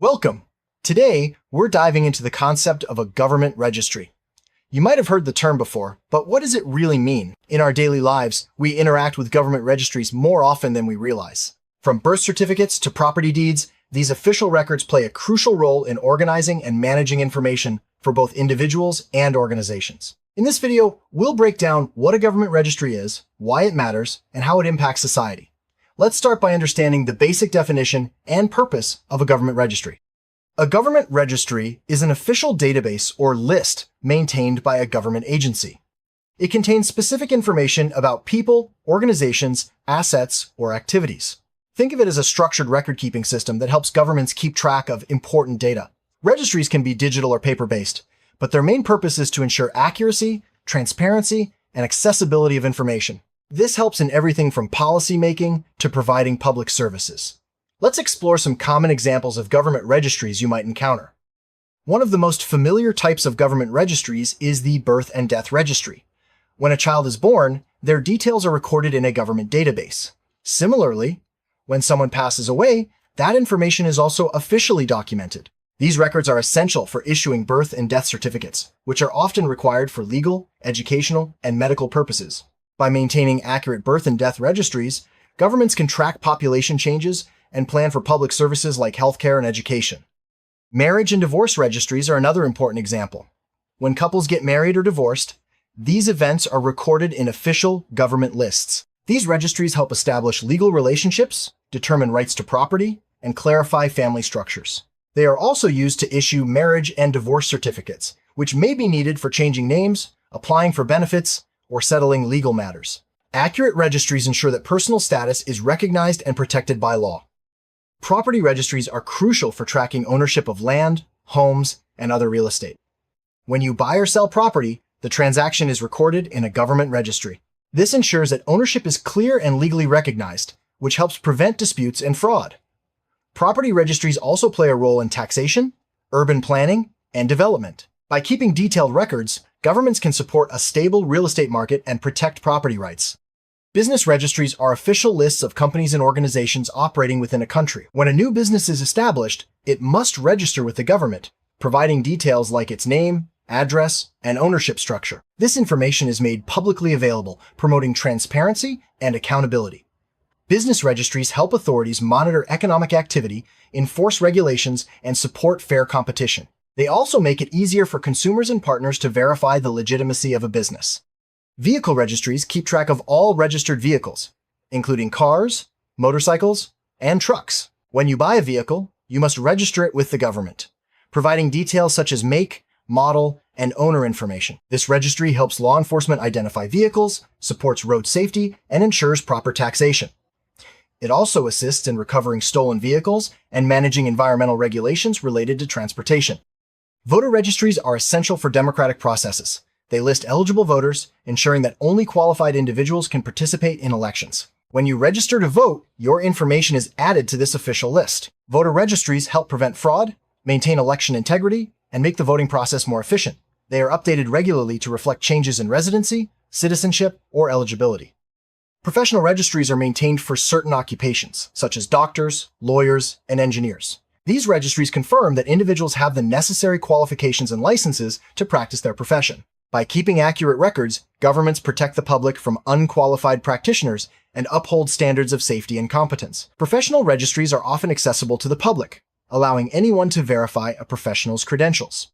Welcome! Today, we're diving into the concept of a government registry. You might have heard the term before, but what does it really mean? In our daily lives, we interact with government registries more often than we realize. From birth certificates to property deeds, these official records play a crucial role in organizing and managing information for both individuals and organizations. In this video, we'll break down what a government registry is, why it matters, and how it impacts society. Let's start by understanding the basic definition and purpose of a government registry. A government registry is an official database or list maintained by a government agency. It contains specific information about people, organizations, assets, or activities. Think of it as a structured record-keeping system that helps governments keep track of important data. Registries can be digital or paper-based, but their main purpose is to ensure accuracy, transparency, and accessibility of information. This helps in everything from policy making to providing public services. Let's explore some common examples of government registries you might encounter. One of the most familiar types of government registries is the birth and death registry. When a child is born, their details are recorded in a government database. Similarly, when someone passes away, that information is also officially documented. These records are essential for issuing birth and death certificates, which are often required for legal, educational, and medical purposes. By maintaining accurate birth and death registries, governments can track population changes and plan for public services like healthcare and education. Marriage and divorce registries are another important example. When couples get married or divorced, these events are recorded in official government lists. These registries help establish legal relationships, determine rights to property, and clarify family structures. They are also used to issue marriage and divorce certificates, which may be needed for changing names, applying for benefits, or settling legal matters. Accurate registries ensure that personal status is recognized and protected by law. Property registries are crucial for tracking ownership of land, homes, and other real estate. When you buy or sell property, the transaction is recorded in a government registry. This ensures that ownership is clear and legally recognized, which helps prevent disputes and fraud. Property registries also play a role in taxation, urban planning, and development. By keeping detailed records, governments can support a stable real estate market and protect property rights. Business registries are official lists of companies and organizations operating within a country. When a new business is established, it must register with the government, providing details like its name, address, and ownership structure. This information is made publicly available, promoting transparency and accountability. Business registries help authorities monitor economic activity, enforce regulations, and support fair competition. They also make it easier for consumers and partners to verify the legitimacy of a business. Vehicle registries keep track of all registered vehicles, including cars, motorcycles, and trucks. When you buy a vehicle, you must register it with the government, providing details such as make, model, and owner information. This registry helps law enforcement identify vehicles, supports road safety, and ensures proper taxation. It also assists in recovering stolen vehicles and managing environmental regulations related to transportation. Voter registries are essential for democratic processes. They list eligible voters, ensuring that only qualified individuals can participate in elections. When you register to vote, your information is added to this official list. Voter registries help prevent fraud, maintain election integrity, and make the voting process more efficient. They are updated regularly to reflect changes in residency, citizenship, or eligibility. Professional registries are maintained for certain occupations, such as doctors, lawyers, and engineers. These registries confirm that individuals have the necessary qualifications and licenses to practice their profession. By keeping accurate records, governments protect the public from unqualified practitioners and uphold standards of safety and competence. Professional registries are often accessible to the public, allowing anyone to verify a professional's credentials.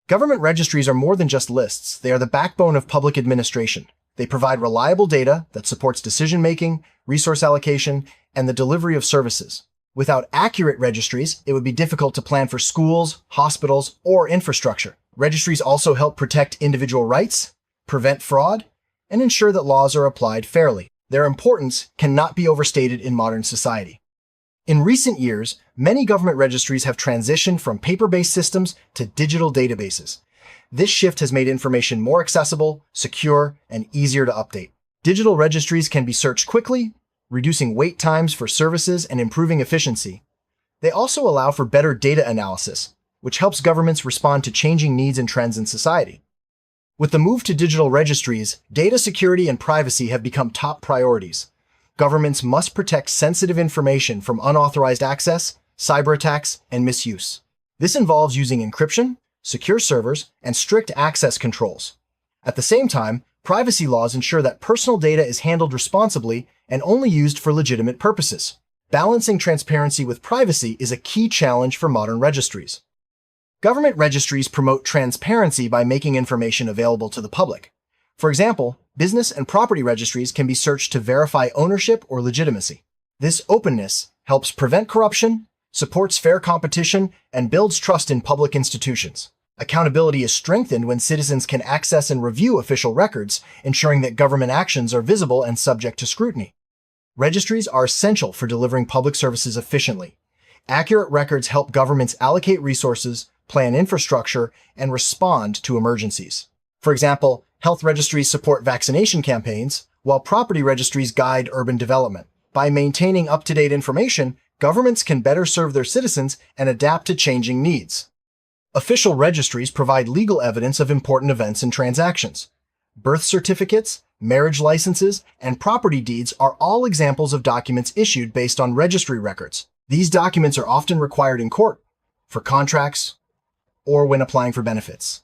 Government registries are more than just lists. They are the backbone of public administration. They provide reliable data that supports decision-making, resource allocation, and the delivery of services. Without accurate registries, it would be difficult to plan for schools, hospitals, or infrastructure. Registries also help protect individual rights, prevent fraud, and ensure that laws are applied fairly. Their importance cannot be overstated in modern society. In recent years, many government registries have transitioned from paper-based systems to digital databases. This shift has made information more accessible, secure, and easier to update. Digital registries can be searched quickly, reducing wait times for services and improving efficiency. They also allow for better data analysis, which helps governments respond to changing needs and trends in society. With the move to digital registries, data security and privacy have become top priorities. Governments must protect sensitive information from unauthorized access, cyber attacks, and misuse. This involves using encryption, secure servers, and strict access controls. At the same time, privacy laws ensure that personal data is handled responsibly and only used for legitimate purposes. Balancing transparency with privacy is a key challenge for modern registries. Government registries promote transparency by making information available to the public. For example, business and property registries can be searched to verify ownership or legitimacy. This openness helps prevent corruption, supports fair competition, and builds trust in public institutions. Accountability is strengthened when citizens can access and review official records, ensuring that government actions are visible and subject to scrutiny. Registries are essential for delivering public services efficiently. Accurate records help governments allocate resources, plan infrastructure, and respond to emergencies. For example, health registries support vaccination campaigns, while property registries guide urban development. By maintaining up-to-date information, governments can better serve their citizens and adapt to changing needs. Official registries provide legal evidence of important events and transactions. Birth certificates, marriage licenses, and property deeds are all examples of documents issued based on registry records. These documents are often required in court, for contracts, or when applying for benefits.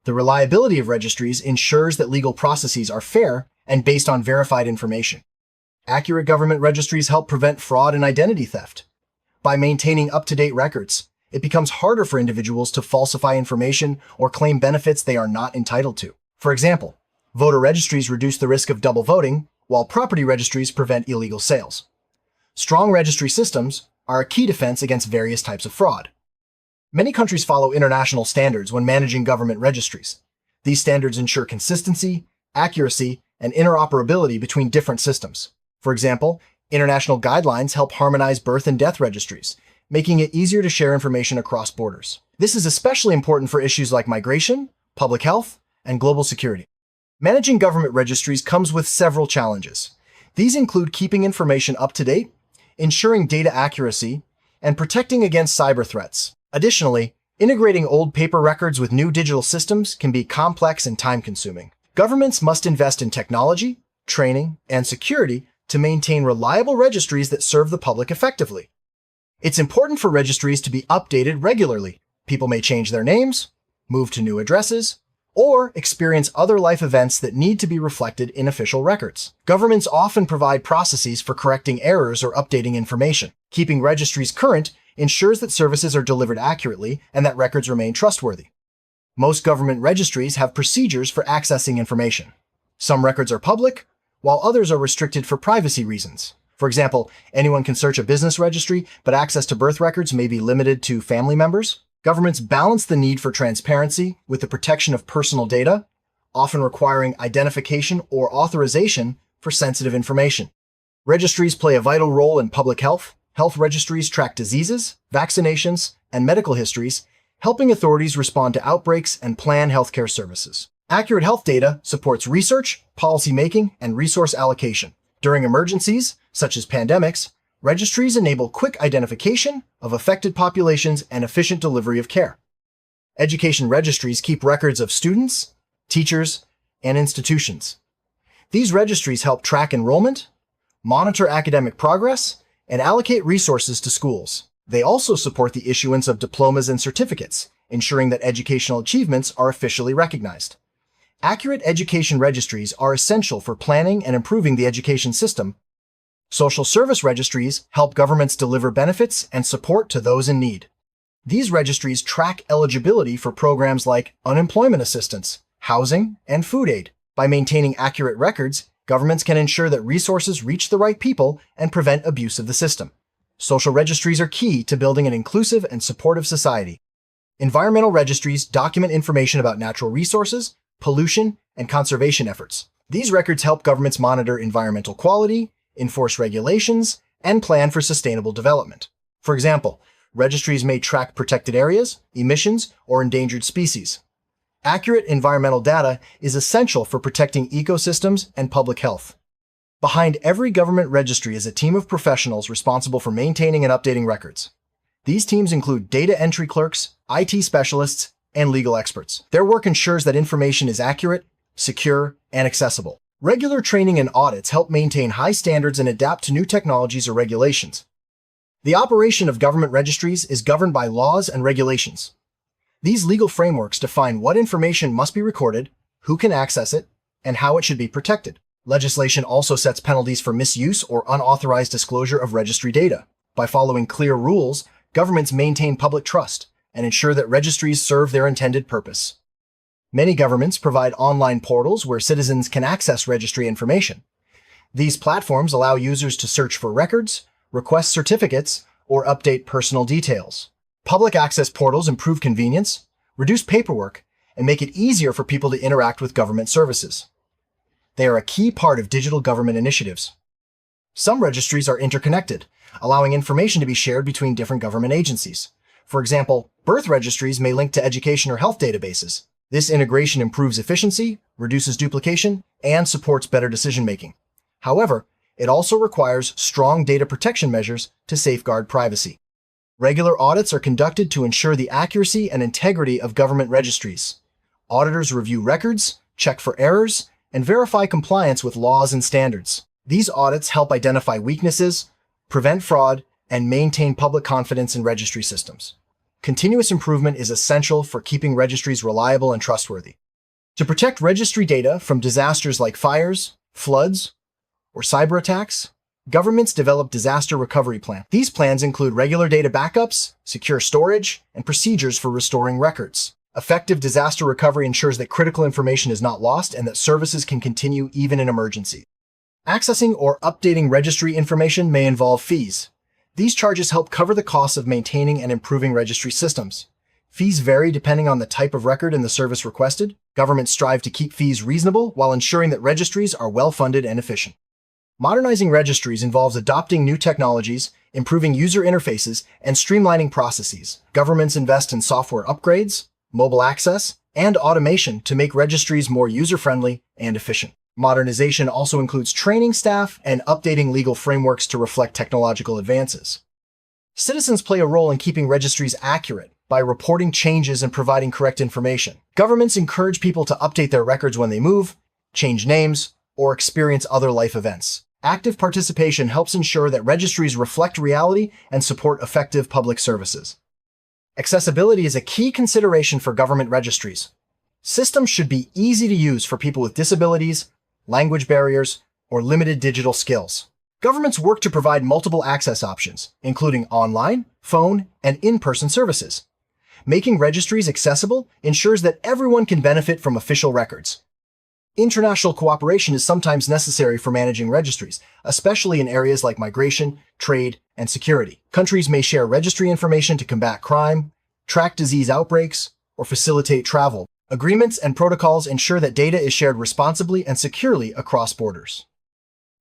The reliability of registries ensures that legal processes are fair and based on verified information. Accurate government registries help prevent fraud and identity theft. By maintaining up-to-date records, it becomes harder for individuals to falsify information or claim benefits they are not entitled to. For example, voter registries reduce the risk of double voting, while property registries prevent illegal sales. Strong registry systems are a key defense against various types of fraud. Many countries follow international standards when managing government registries. These standards ensure consistency, accuracy, and interoperability between different systems. For example, international guidelines help harmonize birth and death registries, making it easier to share information across borders. This is especially important for issues like migration, public health, and global security. Managing government registries comes with several challenges. These include keeping information up to date, ensuring data accuracy, and protecting against cyber threats. Additionally, integrating old paper records with new digital systems can be complex and time-consuming. Governments must invest in technology, training, and security to maintain reliable registries that serve the public effectively. It's important for registries to be updated regularly. People may change their names, move to new addresses, or experience other life events that need to be reflected in official records. Governments often provide processes for correcting errors or updating information. Keeping registries current ensures that services are delivered accurately and that records remain trustworthy. Most government registries have procedures for accessing information. Some records are public, while others are restricted for privacy reasons. For example, anyone can search a business registry, but access to birth records may be limited to family members. Governments balance the need for transparency with the protection of personal data, often requiring identification or authorization for sensitive information. Registries play a vital role in public health. Health registries track diseases, vaccinations, and medical histories, helping authorities respond to outbreaks and plan healthcare services. Accurate health data supports research, policymaking, and resource allocation. During emergencies, such as pandemics, registries enable quick identification of affected populations and efficient delivery of care. Education registries keep records of students, teachers, and institutions. These registries help track enrollment, monitor academic progress, and allocate resources to schools. They also support the issuance of diplomas and certificates, ensuring that educational achievements are officially recognized. Accurate education registries are essential for planning and improving the education system. Social service registries help governments deliver benefits and support to those in need. These registries track eligibility for programs like unemployment assistance, housing, and food aid. By maintaining accurate records, governments can ensure that resources reach the right people and prevent abuse of the system. Social registries are key to building an inclusive and supportive society. Environmental registries document information about natural resources, pollution, and conservation efforts. These records help governments monitor environmental quality, enforce regulations, and plan for sustainable development. For example, registries may track protected areas, emissions, or endangered species. Accurate environmental data is essential for protecting ecosystems and public health. Behind every government registry is a team of professionals responsible for maintaining and updating records. These teams include data entry clerks, IT specialists, and legal experts. Their work ensures that information is accurate, secure, and accessible. Regular training and audits help maintain high standards and adapt to new technologies or regulations. The operation of government registries is governed by laws and regulations. These legal frameworks define what information must be recorded, who can access it, and how it should be protected. Legislation also sets penalties for misuse or unauthorized disclosure of registry data. By following clear rules, governments maintain public trust and ensure that registries serve their intended purpose. Many governments provide online portals where citizens can access registry information. These platforms allow users to search for records, request certificates, or update personal details. Public access portals improve convenience, reduce paperwork, and make it easier for people to interact with government services. They are a key part of digital government initiatives. Some registries are interconnected, allowing information to be shared between different government agencies. For example, birth registries may link to education or health databases. This integration improves efficiency, reduces duplication, and supports better decision-making. However, it also requires strong data protection measures to safeguard privacy. Regular audits are conducted to ensure the accuracy and integrity of government registries. Auditors review records, check for errors, and verify compliance with laws and standards. These audits help identify weaknesses, prevent fraud, and maintain public confidence in registry systems. Continuous improvement is essential for keeping registries reliable and trustworthy. To protect registry data from disasters like fires, floods, or cyber attacks, governments develop disaster recovery plans. These plans include regular data backups, secure storage, and procedures for restoring records. Effective disaster recovery ensures that critical information is not lost and that services can continue even in emergency. Accessing or updating registry information may involve fees. These charges help cover the costs of maintaining and improving registry systems. Fees vary depending on the type of record and the service requested. Governments strive to keep fees reasonable while ensuring that registries are well-funded and efficient. Modernizing registries involves adopting new technologies, improving user interfaces, and streamlining processes. Governments invest in software upgrades, mobile access, and automation to make registries more user-friendly and efficient. Modernization also includes training staff and updating legal frameworks to reflect technological advances. Citizens play a role in keeping registries accurate by reporting changes and providing correct information. Governments encourage people to update their records when they move, change names, or experience other life events. Active participation helps ensure that registries reflect reality and support effective public services. Accessibility is a key consideration for government registries. Systems should be easy to use for people with disabilities, language barriers, or limited digital skills. Governments work to provide multiple access options, including online, phone, and in-person services. Making registries accessible ensures that everyone can benefit from official records. International cooperation is sometimes necessary for managing registries, especially in areas like migration, trade, and security. Countries may share registry information to combat crime, track disease outbreaks, or facilitate travel. Agreements and protocols ensure that data is shared responsibly and securely across borders.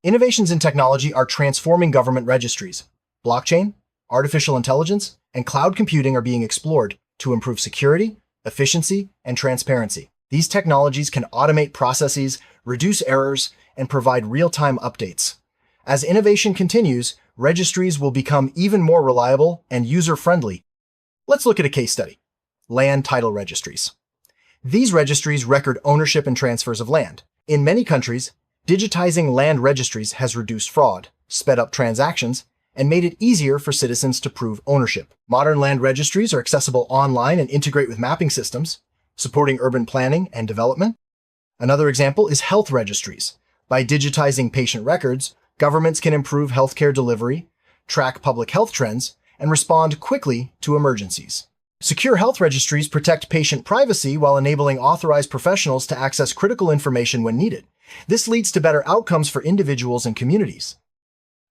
Innovations in technology are transforming government registries. Blockchain, artificial intelligence, and cloud computing are being explored to improve security, efficiency, and transparency. These technologies can automate processes, reduce errors, and provide real-time updates. As innovation continues, registries will become even more reliable and user-friendly. Let's look at a case study. Land title registries. These registries record ownership and transfers of land. In many countries, digitizing land registries has reduced fraud, sped up transactions, and made it easier for citizens to prove ownership. Modern land registries are accessible online and integrate with mapping systems, supporting urban planning and development. Another example is health registries. By digitizing patient records, governments can improve healthcare delivery, track public health trends, and respond quickly to emergencies. Secure health registries protect patient privacy while enabling authorized professionals to access critical information when needed. This leads to better outcomes for individuals and communities.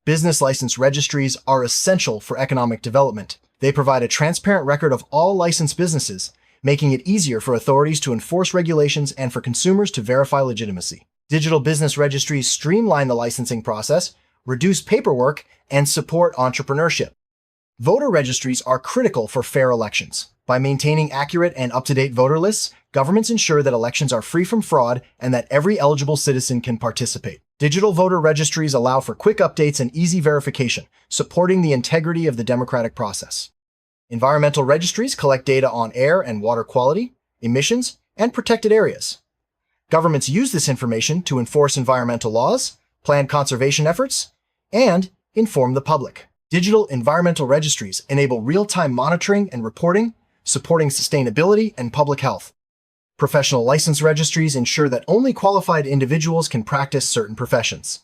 Business license registries are essential for economic development. They provide a transparent record of all licensed businesses, making it easier for authorities to enforce regulations and for consumers to verify legitimacy. Digital business registries streamline the licensing process, reduce paperwork, and support entrepreneurship. Voter registries are critical for fair elections. By maintaining accurate and up-to-date voter lists, governments ensure that elections are free from fraud and that every eligible citizen can participate. Digital voter registries allow for quick updates and easy verification, supporting the integrity of the democratic process. Environmental registries collect data on air and water quality, emissions, and protected areas. Governments use this information to enforce environmental laws, plan conservation efforts, and inform the public. Digital environmental registries enable real-time monitoring and reporting, supporting sustainability and public health. Professional license registries ensure that only qualified individuals can practice certain professions.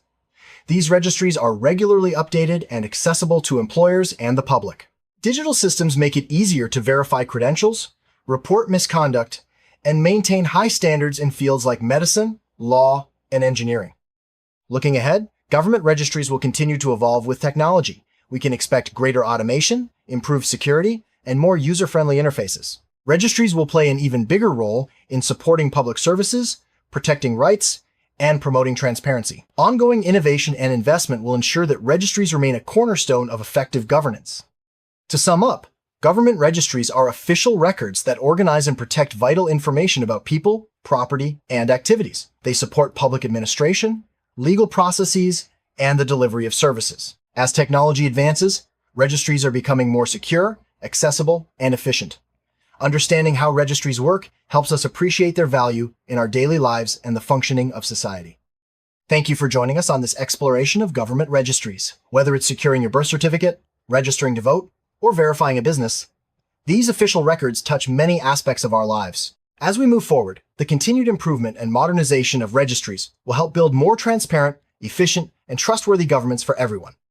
These registries are regularly updated and accessible to employers and the public. Digital systems make it easier to verify credentials, report misconduct, and maintain high standards in fields like medicine, law, and engineering. Looking ahead, government registries will continue to evolve with technology. We can expect greater automation, improved security, and more user-friendly interfaces. Registries will play an even bigger role in supporting public services, protecting rights, and promoting transparency. Ongoing innovation and investment will ensure that registries remain a cornerstone of effective governance. To sum up, government registries are official records that organize and protect vital information about people, property, and activities. They support public administration, legal processes, and the delivery of services. As technology advances, registries are becoming more secure, accessible, and efficient. Understanding how registries work helps us appreciate their value in our daily lives and the functioning of society. Thank you for joining us on this exploration of government registries. Whether it's securing your birth certificate, registering to vote, or verifying a business, these official records touch many aspects of our lives. As we move forward, the continued improvement and modernization of registries will help build more transparent, efficient, and trustworthy governments for everyone.